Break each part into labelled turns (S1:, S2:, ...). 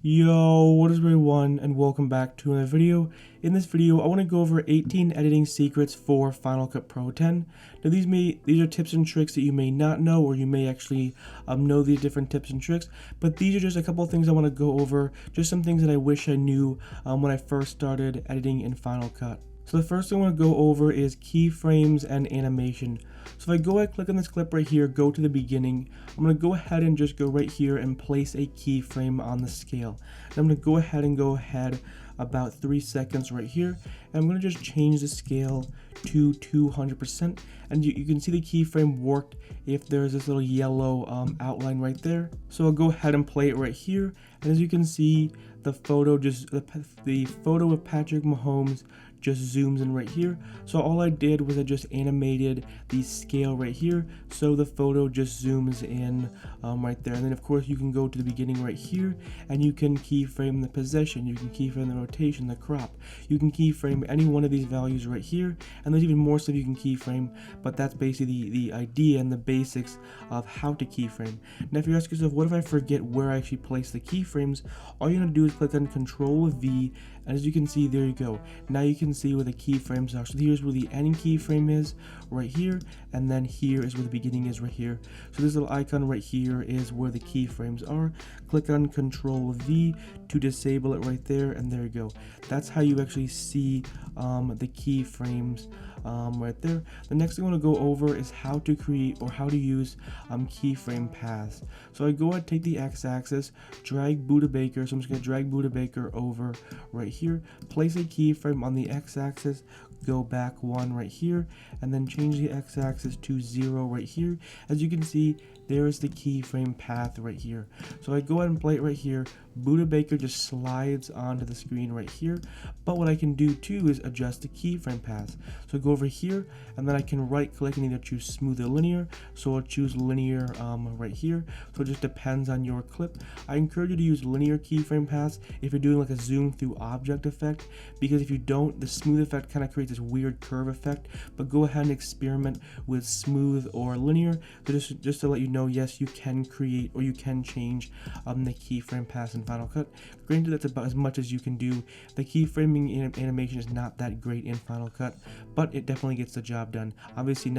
S1: Yo, what is everyone, and welcome back to another video. In this video, I want to go over 18 editing secrets for Final Cut Pro 10. Now these are tips and tricks that you may not know, or you may actually know these different tips and tricks, but these are just a couple of things I want to go over, just some things that I wish I knew when I first started editing in Final Cut. So the first thing I want to go over is keyframes and animation. So if I go ahead, click on this clip right here, go to the beginning, I'm going to go ahead and just go right here and place a keyframe on the scale. And I'm going to go ahead about 3 seconds right here, and I'm going to just change the scale to 200%, and you can see the keyframe worked if there's this little yellow outline right there. So I'll go ahead and play it right here, and as you can see, the photo of Patrick Mahomes just zooms in right here. So all I did was I just animated the scale right here, so the photo just zooms in right there. And then of course you can go to the beginning right here, and you can keyframe the position, you can keyframe the rotation, the crop, you can keyframe any one of these values right here, and there's even more stuff you can keyframe, but that's basically the idea and the basics of how to keyframe. Now if you ask yourself, what if I forget where I actually place the keyframes, all you're gonna do is click on Control V, and as you can see, there you go. Now you can see where the keyframes are. So here's where the end keyframe is right here, and then here is where the beginning is right here. So this little icon right here is where the keyframes are. Click on Control V to disable it right there, and there you go. That's how you actually see the keyframes right there. The next thing I want to go over is how to create or how to use keyframe paths. So I go ahead, take the x-axis, drag Buddha Baker. So I'm just going to drag Buddha Baker over right here, place a keyframe on the x-axis, go back 1 right here, and then change the x-axis to 0 right here. As you can see, there's the keyframe path right here. So I go ahead and play it right here. Buddha Baker just slides onto the screen right here. But what I can do too is adjust the keyframe paths. So I go over here, and then I can right click and either choose smooth or linear. So I'll choose linear right here. So it just depends on your clip. I encourage you to use linear keyframe paths if you're doing like a zoom through object effect, because if you don't, the smooth effect kind of creates this weird curve effect. But go ahead and experiment with smooth or linear. So just to let you know, yes, you can create or you can change the keyframe paths in Final Cut. Granted, that's about as much as you can do. The keyframing animation is not that great in Final Cut, but it definitely gets the job done. Obviously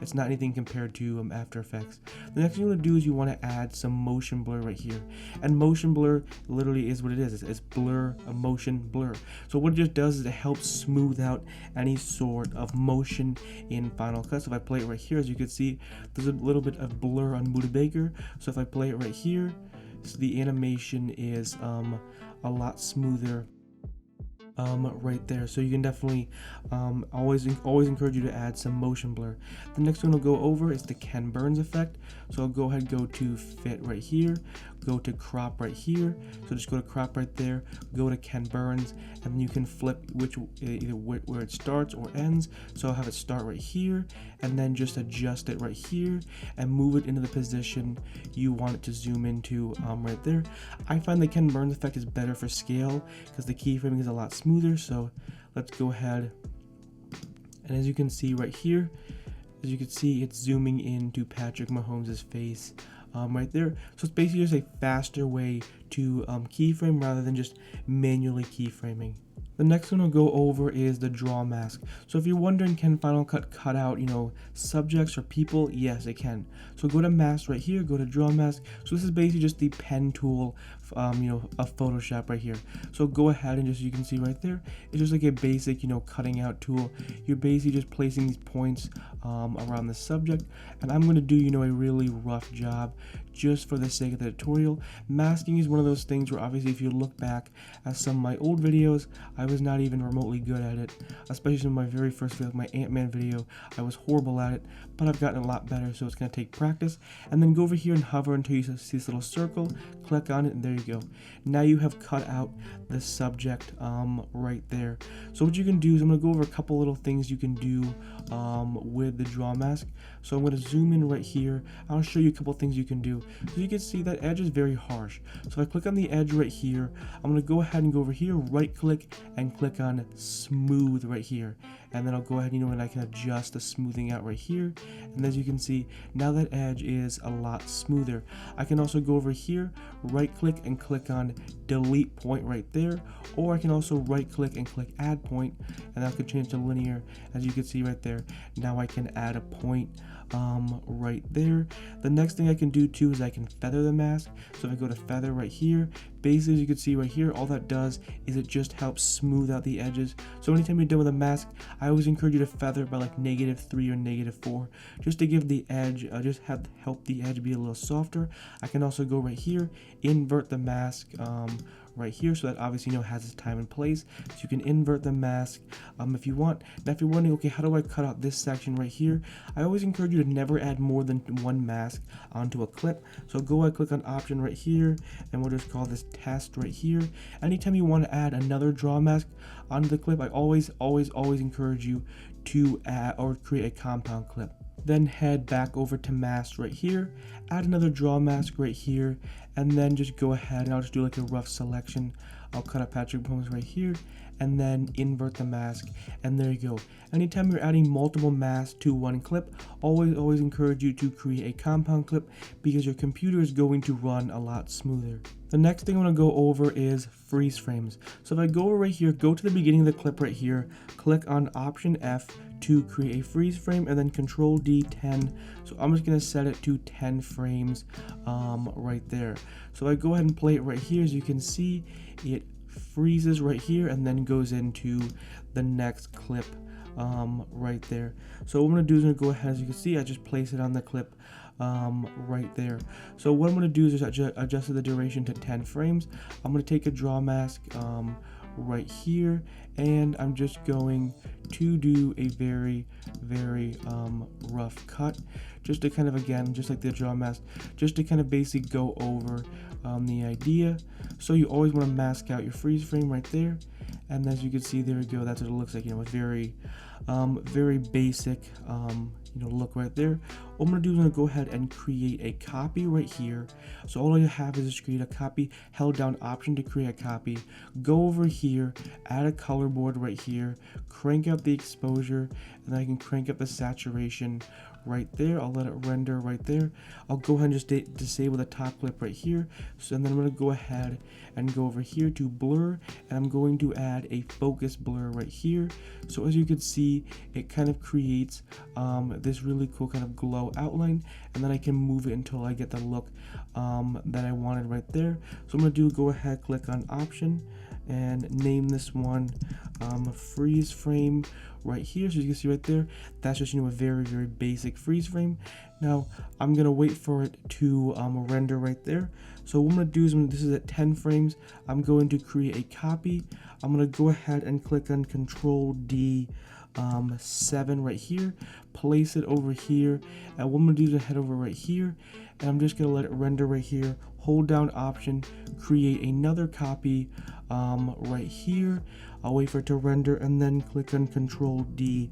S1: it's not anything compared to After Effects. The next thing you want to do is you want to add some motion blur right here. And motion blur literally is what it is. It's blur, a motion blur. So what it just does is it helps smooth out any sort of motion in Final Cut. So if I play it right here, as you can see, there's a little bit of blur on Buddha Baker. So if I play it right here, so the animation is a lot smoother right there. So you can definitely always encourage you to add some motion blur. The next one we'll go over is the Ken Burns effect. So I'll go ahead, go to fit right here, go to crop right here. So just go to crop right there, go to Ken Burns, and then you can flip either where it starts or ends. So I'll have it start right here, and then just adjust it right here and move it into the position you want it to zoom into right there. I find the Ken Burns effect is better for scale because the keyframing is a lot smoother. So let's go ahead, and as you can see right here, as you can see, it's zooming into Patrick Mahomes' face right there. So it's basically just a faster way to keyframe rather than just manually keyframing. The next one we'll go over is the draw mask. So if you're wondering, can Final Cut cut out, subjects or people? Yes, it can. So go to mask right here, go to draw mask. So this is basically just the pen tool, of Photoshop right here. So go ahead and just, you can see right there, it's just like a basic, cutting out tool. You're basically just placing these points around the subject, and I'm going to do, a really rough job just for the sake of the tutorial. Masking is one of those things where obviously if you look back at some of my old videos, I was not even remotely good at it, especially in my very first video, my Ant-Man video. I was horrible at it, but I've gotten a lot better, so it's going to take practice. And then go over here and hover until you see this little circle, click on it, and there you go. Now you have cut out the subject right there. So what you can do is I'm going to go over a couple little things you can do with the draw mask. So I'm going to zoom in right here. I'll show you a couple things you can do. So you can see that edge is very harsh. So if I click on the edge right here, I'm going to go ahead and go over here, right click, and click on smooth right here. and then I'll go ahead, and I can adjust the smoothing out right here. And as you can see, now that edge is a lot smoother. I can also go over here, right click and click on delete point right there, or I can also right click and click add point, and that could change to linear. As you can see right there, now I can add a point right there. The next thing I can do too is I can feather the mask. So if I go to feather right here, basically as you can see right here, all that does is it just helps smooth out the edges. So anytime you're done with a mask, I always encourage you to feather it by like -3 or -4, just to give the edge, help the edge be a little softer. I can also go right here, invert the mask right here, so that obviously has its time and place. So you can invert the mask if you want. Now if you're wondering, okay, how do I cut out this section right here, I always encourage you to never add more than one mask onto a clip. So go ahead, click on option right here, and we'll just call this test right here. Anytime you want to add another draw mask onto the clip, I always encourage you to add or create a compound clip. Then head back over to mask right here, add another draw mask right here, and then just go ahead and I'll just do like a rough selection. I'll cut up Patrick Mahomes right here, and then invert the mask, and there you go. Anytime you're adding multiple masks to one clip, always encourage you to create a compound clip, because your computer is going to run a lot smoother. The next thing I'm going to go over is freeze frames. So if I go over right here, go to the beginning of the clip right here, click on option F to create a freeze frame, and then control D 10. So I'm just going to set it to 10 frames right there. So I go ahead and play it right here. As you can see, it freezes right here and then goes into the next clip right there. So what I'm going to do is I'm going to go ahead, as you can see, I just place it on the clip right there. So what I'm going to do is just adjust the duration to 10 frames. I'm going to take a draw mask right here, and I'm just going to do a very rough cut, just to kind of, again, just like the draw mask, just to kind of basically go over the idea. So you always want to mask out your freeze frame right there, and as you can see, there we go, that's what it looks like, a very basic look right there. What I'm going to do is I'm going to go ahead and create a copy right here. So all you have is just create a copy, held down option to create a copy, go over here, add a color board right here, crank up the exposure, and then I can crank up the saturation right there. I'll let it render right there. I'll go ahead and just disable the top clip right here. So and then I'm going to go ahead and go over here to blur, and I'm going to add a focus blur right here. So as you can see, it kind of creates this really cool kind of glow outline, and then I can move it until I get the look that I wanted right there. So I'm going to go ahead, click on option, and name this one freeze frame right here. So you can see right there, that's just a very basic freeze frame. Now I'm gonna wait for it to render right there. So what I'm gonna do is, when this is at 10 frames, I'm going to create a copy. I'm gonna go ahead and click on control D 7 right here, place it over here, and what I'm gonna do is head over right here, and I'm just gonna let it render right here, hold down option, create another copy right here. I'll wait for it to render, and then click on control D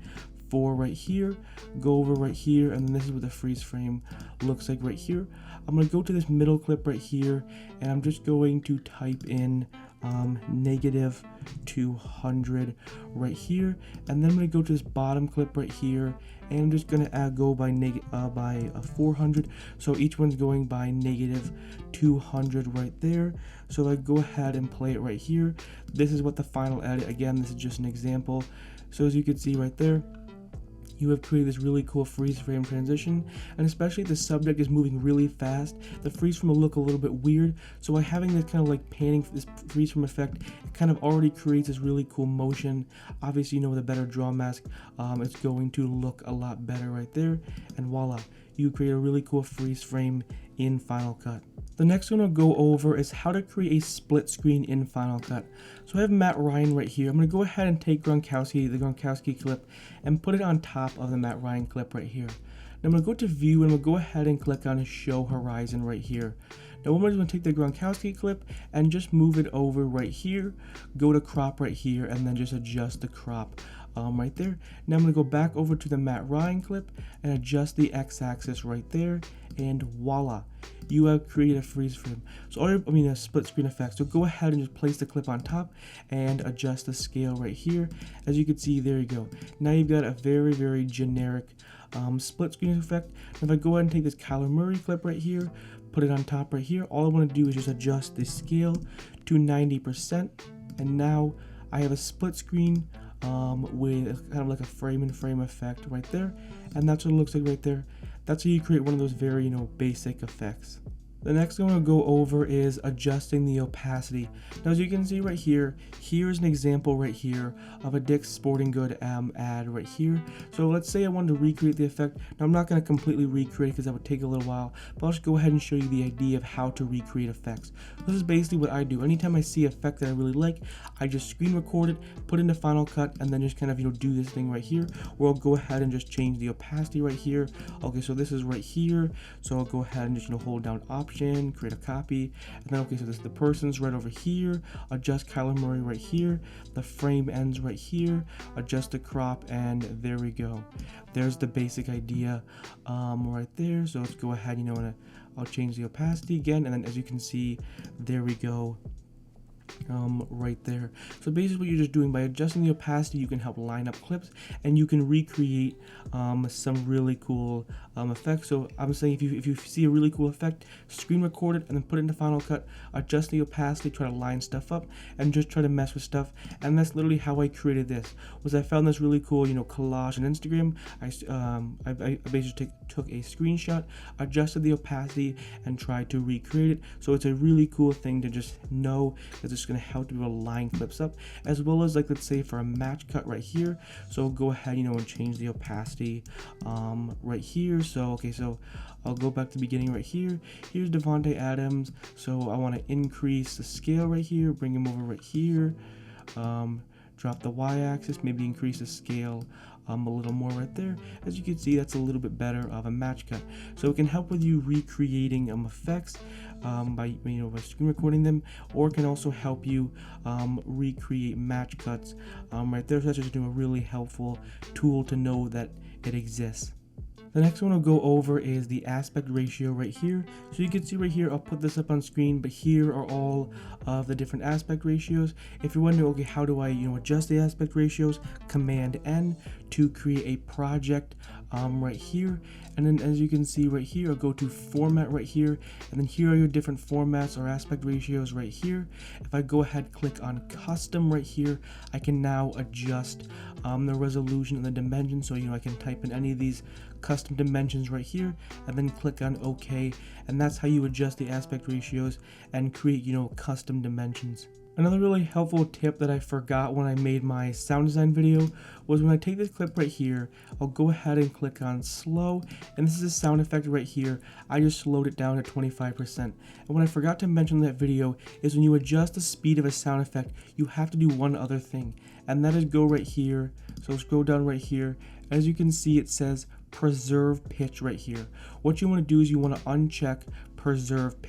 S1: 4 right here, go over right here, and then this is what the freeze frame looks like right here. I'm going to go to this middle clip right here, and I'm just going to type in -200 right here, and then I'm going to go to this bottom clip right here, and I'm just going to go by 400. So each one's going by -200 right there. So I go ahead and play it right here. This is what the final edit, again, this is just an example. So as you can see right there, you have created this really cool freeze frame transition, and especially if the subject is moving really fast, the freeze frame will look a little bit weird. So by having this kind of like panning, this freeze frame effect, it kind of already creates this really cool motion. Obviously, with a better draw mask, it's going to look a lot better right there, and voila, you create a really cool freeze frame in Final Cut. The next one I'll go over is how to create a split screen in Final Cut. So I have Matt Ryan right here. I'm going to go ahead and take the Gronkowski clip, and put it on top of the Matt Ryan clip right here. Now I'm going to go to view, and I'm going to go ahead and click on show horizon right here. Now I'm going to take the Gronkowski clip and just move it over right here, go to crop right here, and then just adjust the crop right there. Now I'm going to go back over to the Matt Ryan clip and adjust the x-axis right there, and voila, you have created a freeze frame. So a split screen effect. So go ahead and just place the clip on top and adjust the scale right here. As you can see, there you go. Now you've got a very generic split screen effect. If I go ahead and take this Kyler Murray clip right here, put it on top right here, all I want to do is just adjust the scale to 90%, and now I have a split screen with kind of like a frame in frame effect right there, and that's what it looks like right there. That's how you create one of those very basic effects. The next thing I'm going to go over is adjusting the opacity. Now, as you can see right here, here's an example right here of a Dick's Sporting Good ad right here. So let's say I wanted to recreate the effect. Now, I'm not going to completely recreate it because that would take a little while, but I'll just go ahead and show you the idea of how to recreate effects. This is basically what I do. Anytime I see an effect that I really like, I just screen record it, put it into Final Cut, and then just kind of do this thing right here, where I'll go ahead and just change the opacity right here. Okay, so this is right here. So I'll go ahead and just hold down Option, create a copy, and then okay, so this the person's right over here, adjust Kyler Murray right here, the frame ends right here, adjust the crop, and there we go. There's the basic idea right there. So let's go ahead, and I'll change the opacity again, and then as you can see, there we go. Right there. So basically what you're just doing by adjusting the opacity, you can help line up clips and you can recreate some really cool effects. So I'm saying if you see a really cool effect, screen record it and then put it into Final Cut, adjust the opacity, try to line stuff up and just try to mess with stuff. And that's literally how I created this. Was I found this really cool collage on Instagram. I basically took a screenshot, adjusted the opacity, and tried to recreate it. So it's a really cool thing to just know that it's going to help you line clips up, as well as like let's say for a match cut right here. So go ahead and change the opacity right here. So okay, so I'll go back to the beginning right here. Here's Devontae Adams. So I want to increase the scale right here, bring him over right here, drop the y-axis, maybe increase the scale a little more right there. As you can see, that's a little bit better of a match cut. So it can help with you recreating effects by screen recording them, or it can also help you recreate match cuts right there. So that's just a really helpful tool to know that it exists. The next one I'll go over is the aspect ratio right here. So you can see right here, I'll put this up on screen, but here are all of the different aspect ratios. If you're wondering, okay, how do I adjust the aspect ratios? Command N to create a project right here. And then as you can see right here, I'll go to format right here, and then here are your different formats or aspect ratios right here. If I go ahead, click on custom right here, I can now adjust the resolution and the dimension. So I can type in any of these custom dimensions right here and then click on OK, and that's how you adjust the aspect ratios and create custom dimensions. Another really helpful tip that I forgot when I made my sound design video was when I take this clip right here, I'll go ahead and click on slow, and this is a sound effect right here. I just slowed it down to 25%. And what I forgot to mention in that video is when you adjust the speed of a sound effect, you have to do one other thing, and that is go right here. So scroll down right here. As you can see, it says preserve pitch right here. What you want to do is you want to uncheck preserve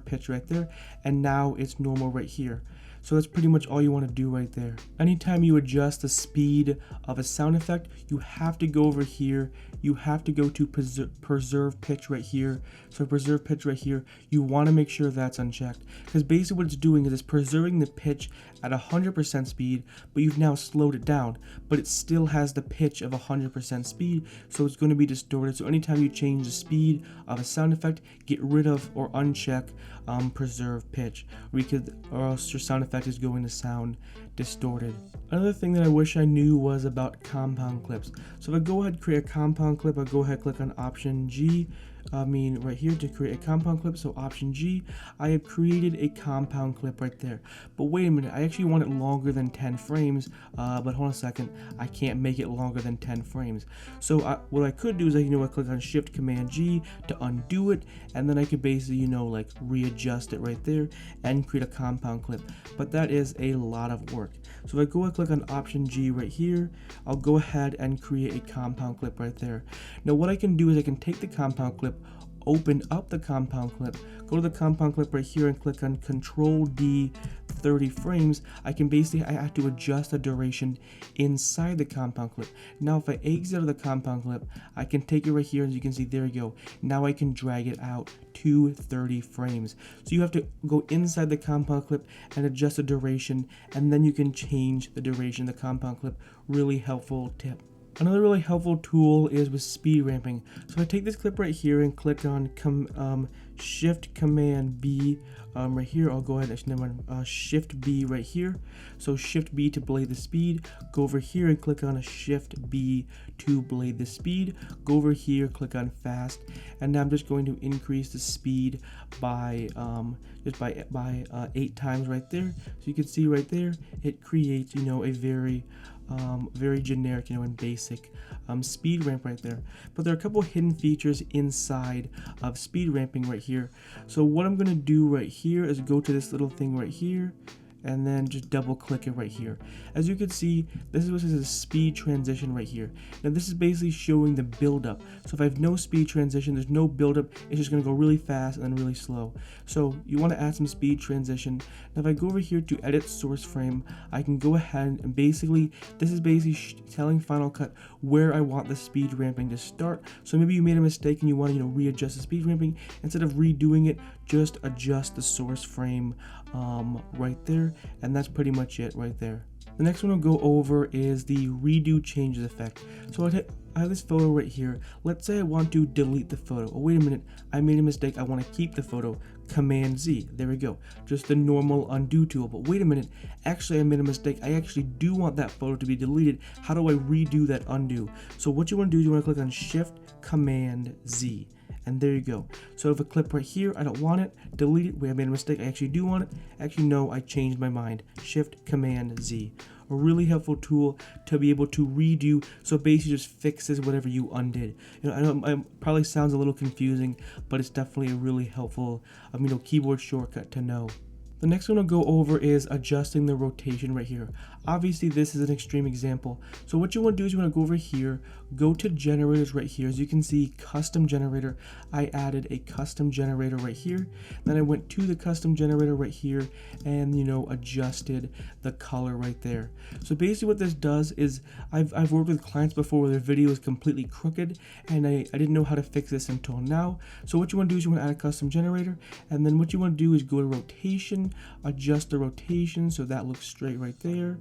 S1: pitch right there, and now it's normal right here. So that's pretty much all you want to do right there. Anytime you adjust the speed of a sound effect, you have to go over here. You have to go to preserve pitch right here. So preserve pitch right here, you want to make sure that's unchecked, because basically what it's doing is it's preserving the pitch at 100% speed, but you've now slowed it down, but it still has the pitch of 100% speed, so it's going to be distorted. So anytime you change the speed of a sound effect, get rid of or uncheck preserve pitch, or else your sound effect is going to sound distorted. Another thing that I wish I knew was about compound clips. So if I go ahead and create a compound clip, I'll go ahead, click on Option G. Right here to create a compound clip. So Option G, I have created a compound clip right there. But wait a minute, I actually want it longer than 10 frames, but hold on a second, I can't make it longer than 10 frames. So what I could do is I click on Shift Command G to undo it, and then I could basically like readjust it right there and create a compound clip. But that is a lot of work. So if I go and click on Option G right here, I'll go ahead and create a compound clip right there. Now what I can do is I can take the compound clip, open up the compound clip, go to the compound clip right here and click on Control D 30 frames, I have to adjust the duration inside the compound clip. Now if I exit out of the compound clip, I can take it right here, as you can see, there we go. Now I can drag it out to 30 frames. So you have to go inside the compound clip and adjust the duration, and then you can change the duration of the compound clip. Really helpful tip. Another really helpful tool is with speed ramping. So if I take this clip right here and click on Shift Command B right here, I'll go ahead and Shift B right here. So Shift B to blade the speed. Go over here and click on a Shift B to blade the speed. Go over here, click on fast, and now I'm just going to increase the speed by 8 times right there. So you can see right there, it creates a very generic and basic speed ramp right there. But there are a couple hidden features inside of speed ramping right here. So what I'm going to do right here is go to this little thing right here and then just double click it right here. As you can see, this is what says a speed transition right here. Now this is basically showing the buildup. So if I have no speed transition, there's no buildup, it's just gonna go really fast and then really slow. So you wanna add some speed transition. Now if I go over here to edit source frame, I can go ahead and this is basically telling Final Cut where I want the speed ramping to start. So maybe you made a mistake and you wanna readjust the speed ramping. Instead of redoing it, just adjust the source frame right there, and that's pretty much it right there. The next one I'll go over is the redo changes effect. So I have this photo right here. Let's say I want to delete the photo. Oh, wait a minute, I made a mistake. I want to keep the photo. Command Z. There we go. Just the normal undo tool. But wait a minute, actually I made a mistake. I actually do want that photo to be deleted. How do I redo that undo? So what you want to do is you want to click on Shift Command Z. And there you go. So if a clip right here, I don't want it, delete it. Wait, I made a mistake. I actually do want it. Actually, no, I changed my mind. Shift Command Z. A really helpful tool to be able to redo. So basically just fixes whatever you undid. I know it probably sounds a little confusing, but it's definitely a really helpful keyboard shortcut to know. The next one I'll go over is adjusting the rotation right here. Obviously this is an extreme example. So what you want to do is you want to go over here, go to generators right here. As you can see, custom generator. I added a custom generator right here. Then I went to the custom generator right here and adjusted the color right there. So basically what this does is I've worked with clients before where their video is completely crooked and I didn't know how to fix this until now. So what you want to do is you want to add a custom generator, and then what you want to do is go to rotation, adjust the rotation so that looks straight right there,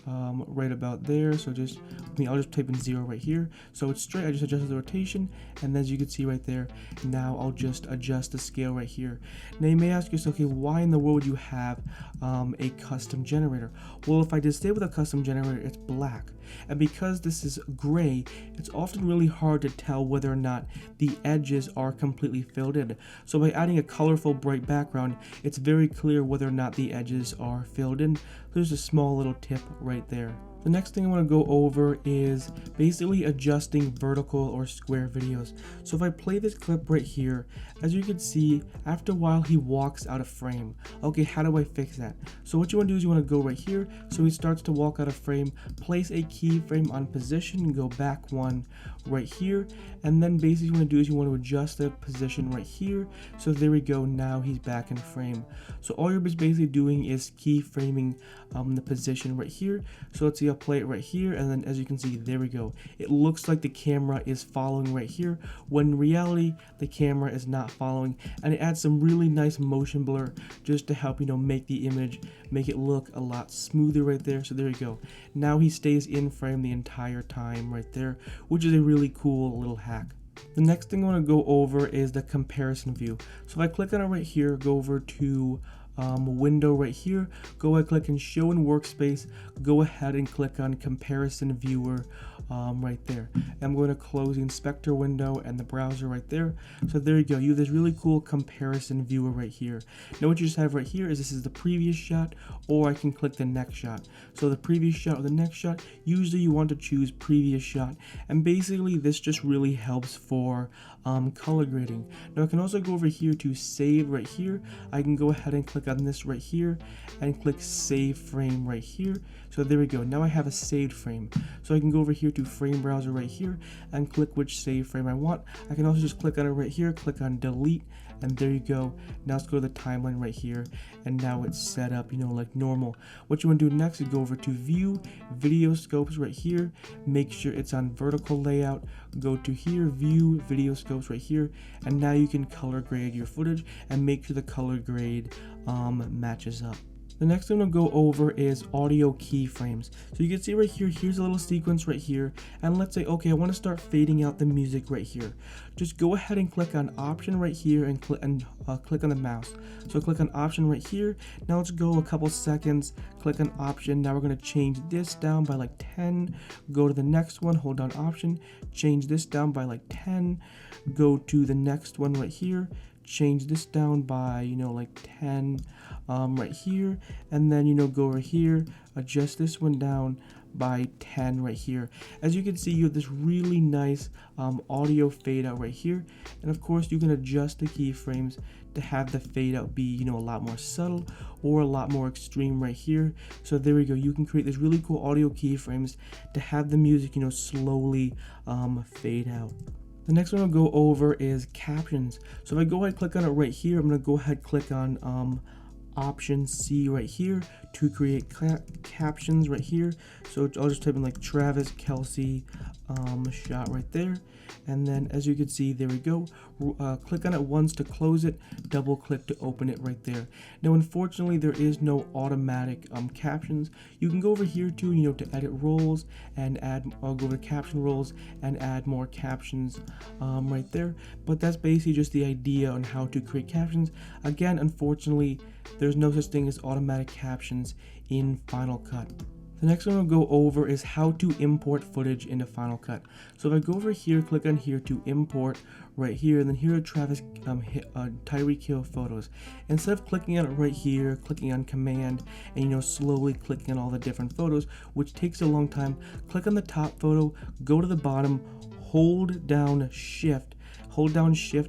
S1: right about there. So I'll just type in 0 right here, so it's straight. I just adjusted the rotation, and as you can see right there, now I'll just adjust the scale right here. Now you may ask yourself, okay, why in the world would you have a custom generator? Well, if I disable the custom generator, it's black, and because this is gray, it's often really hard to tell whether or not the edges are completely filled in. So by adding a colorful bright background, it's very clear whether or not the edges are filled in. There's a small little tip right there. The next thing I want to go over is basically adjusting vertical or square videos. So if I play this clip right here, as you can see, after a while he walks out of frame. Okay, how do I fix that? So what you want to do is you want to go right here. So he starts to walk out of frame, place a keyframe on position and go back one right here. And then basically what you want to do is you want to adjust the position right here. So there we go, now he's back in frame. So all you're basically doing is keyframing the position right here. So let's see, I'll play it right here, and then as you can see, there we go. It looks like the camera is following right here, when in reality the camera is not following, and it adds some really nice motion blur just to help make the image, make it look a lot smoother right there. So there you go. Now he stays in frame the entire time right there, which is a really cool little hack. The next thing I want to go over is the comparison view. So if I click on it right here, go over to window right here, go ahead, click on show in workspace, go ahead and click on comparison viewer right there. I'm going to close the inspector window and the browser right there. So there you go, you have this really cool comparison viewer right here. Now what you just have right here is this is the previous shot, or I can click the next shot. So the previous shot or the next shot, usually you want to choose previous shot, and basically this just really helps for color grading. Now I can also go over here to save right here. I can go ahead and click on this right here and click save frame right here. So there we go, now I have a saved frame. So I can go over here to frame browser right here and click which save frame I want. I can also just click on it right here, click on delete, and there you go. Now let's go to the timeline right here, and now it's set up, you know, like normal. What you want to do next is go over to view video scopes right here, make sure it's on vertical layout, go to here, view video scopes right here, and now you can color grade your footage and make sure the color grade matches up. The next thing I'm going to go over is audio keyframes. So you can see right here, here's a little sequence right here. And let's say, okay, I want to start fading out the music right here. Just go ahead and click on option right here and click on the mouse. So click on option right here. Now let's go a couple seconds, click on option. Now we're going to change this down by like 10. Go to the next one, hold down option, change this down by like 10. Go to the next one right here, change this down by, you know, like 10 right here, and then, you know, go over here, adjust this one down by 10 right here. As you can see, you have this really nice audio fade out right here, and of course you can adjust the keyframes to have the fade out be, you know, a lot more subtle or a lot more extreme right here. So there we go, you can create this really cool audio keyframes to have the music, you know, slowly fade out. The next one I'll go over is captions. So if I go ahead and click on it right here, I'm going to go ahead and click on option C right here to create captions right here. So I'll just type in like Travis Kelce shot right there, and then as you can see, there we go. Click on it once to close it, double click to open it right there. Now unfortunately there is no automatic captions. You can go over here to, you know, to edit roles and add, I'll go to caption roles and add more captions right there, but that's basically just the idea on how to create captions. Again, unfortunately there's no such thing as automatic captions in Final Cut. The next one we'll go over is how to import footage into Final Cut. So if I go over here, click on here to import right here, and then here are Travis Tyreek Hill photos. Instead of clicking on it right here, clicking on command, and, you know, slowly clicking on all the different photos, which takes a long time, click on the top photo, go to the bottom, hold down shift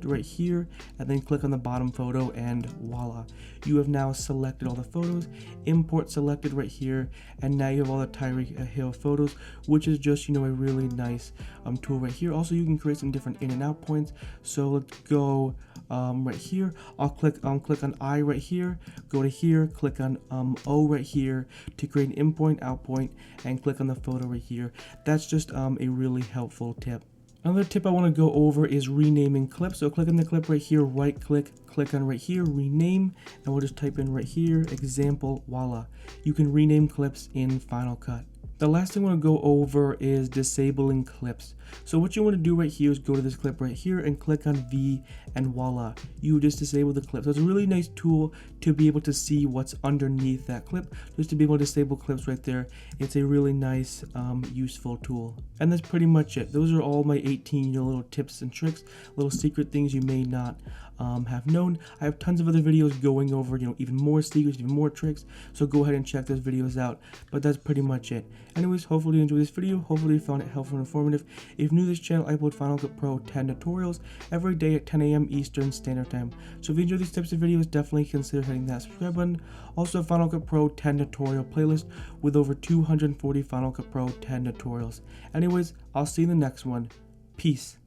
S1: right here, and then click on the bottom photo, and voila, you have now selected all the photos, import selected right here, and now you have all the Tyreek Hill photos, which is just, you know, a really nice tool right here. Also, you can create some different in and out points. So let's go right here. I'll click on I right here, go to here, click on O right here to create an in point, out point, and click on the photo right here. That's just a really helpful tip. Another tip I want to go over is renaming clips. So click on the clip right here, right click, click on right here, rename, and we'll just type in right here, example, voila. You can rename clips in Final Cut. The last thing I want to go over is disabling clips. So what you want to do right here is go to this clip right here and click on V, and voila, you just disable the clip. So it's a really nice tool to be able to see what's underneath that clip, just to be able to disable clips right there. It's a really nice, useful tool. And that's pretty much it. Those are all my 18, you know, little tips and tricks, little secret things you may not have known. I have tons of other videos going over, you know, even more secrets, even more tricks, so go ahead and check those videos out. But that's pretty much it. Anyways, hopefully you enjoyed this video, hopefully you found it helpful and informative. If you're new to this channel, I upload Final Cut Pro 10 tutorials every day at 10 a.m. Eastern Standard Time. So if you enjoy these types of videos, definitely consider hitting that subscribe button. Also, Final Cut Pro 10 tutorial playlist with over 240 Final Cut Pro 10 tutorials. Anyways, I'll see you in the next one. Peace.